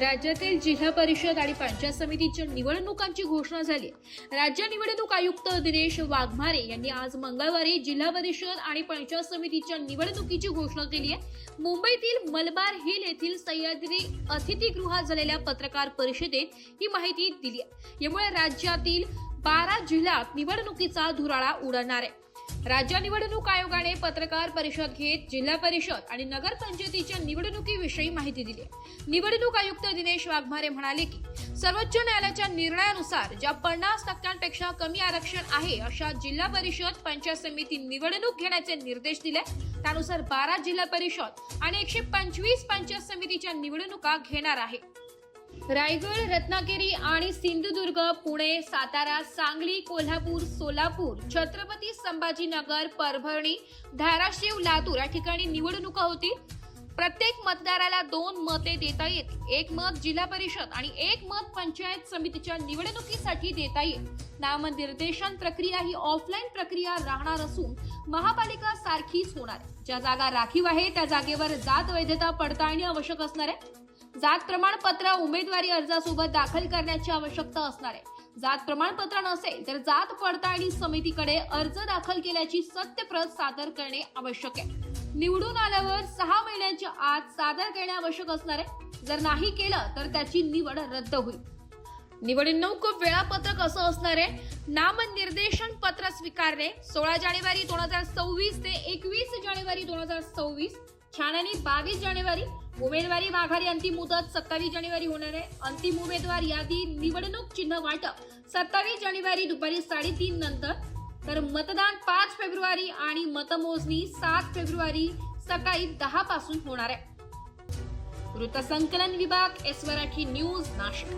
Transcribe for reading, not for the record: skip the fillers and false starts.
राज्यातील जिल्हा परिषद आणि पंचायत समितीच्या निवडणुकांची घोषणा झाली. राज्य निवडणूक आयुक्त दिनेश वाघमारे यांनी आज मंगळवारी जिल्हा परिषद आणि पंचायत समितीच्या निवडणुकीची घोषणा केली आहे. मुंबईतील मलबार हिल येथील सह्याद्री अतिथीगृहात झालेल्या पत्रकार परिषदेत ही माहिती दिली आहे. यामुळे राज्यातील 12 जिल्ह्यात निवडणुकीचा धुराळा उडणार आहे. राज्य निवडणूक आयोगाने पत्रकार परिषद घेत जिल्हा परिषद आणि नगरपंचायतीच्या निवडणुकीविषयी माहिती दिली. निवडणूक आयुक्त दिनेश वाघमारे म्हणाले की सर्वोच्च न्यायालयाच्या निर्णयानुसार ज्या 50% कमी आरक्षण आहे अशा जिल्हा परिषद पंचायत समिती निवडणूक घेण्याचे निर्देश दिले. त्यानुसार 12 जिल्हा परिषद आणि 125 पंचायत समितीच्या निवडणुका घेणार आहे. रायगड, रत्नागिरी आणि सिंधुदुर्ग, पुणे, सातारा, सांगली, कोल्हापूर, सोलापूर, छत्रपती संभाजीनगर, परभणी, धाराशिव, लातूर या ठिकाणी निवडणुका होतील. प्रत्येक मतदाराला 2 मते देता येतील. 1 मत जिल्हा परिषद आणि 1 मत पंचायत समितीच्या निवडणुकीसाठी देता येईल. नामनिर्देशन प्रक्रिया ही ऑफलाईन प्रक्रिया राहणार असून महापालिका सारखीच होणार आहे. ज्या जागा राखीव आहे त्या जागेवर जात वैधता पडताळणी आवश्यक असणार आहे. जात प्रमाणपत्र उमेदवारी अर्जासोबत दाखल करण्याची आवश्यकता असणार आहे. जात प्रमाणपत्र नसेल तर जात पडताळणी समितीकडे अर्ज दाखल केल्याची सत्यप्रत सादर करणे आवश्यक आहे. निवडून आल्यावर 6 महिन्यांच्या आत सादर करणे आवश्यक असणार आहे. जर नाही केलं तर त्याची निवड रद्द होईल. निवडणूक वेळापत्रक असं असणार आहे. नामनिर्देशन पत्र स्वीकारणे 16 जानेवारी 2026 ते 21 जानेवारी 2026. छाननी 22 जानेवारी. उमेदवारी माघारी अंतिम मुदत 27 जानेवारी होणार आहे. अंतिम उमेदवार यादी निवडणूक चिन्ह वाटप 27 जानेवारी दुपारी 3:30 नंतर. तर मतदान 5 फेब्रुवारी आणि मतमोजणी 7 फेब्रुवारी सकाळी 10 पासून होणार आहे. वृत्तसंकलन विभाग, एस मराठी न्यूज, नाशिक.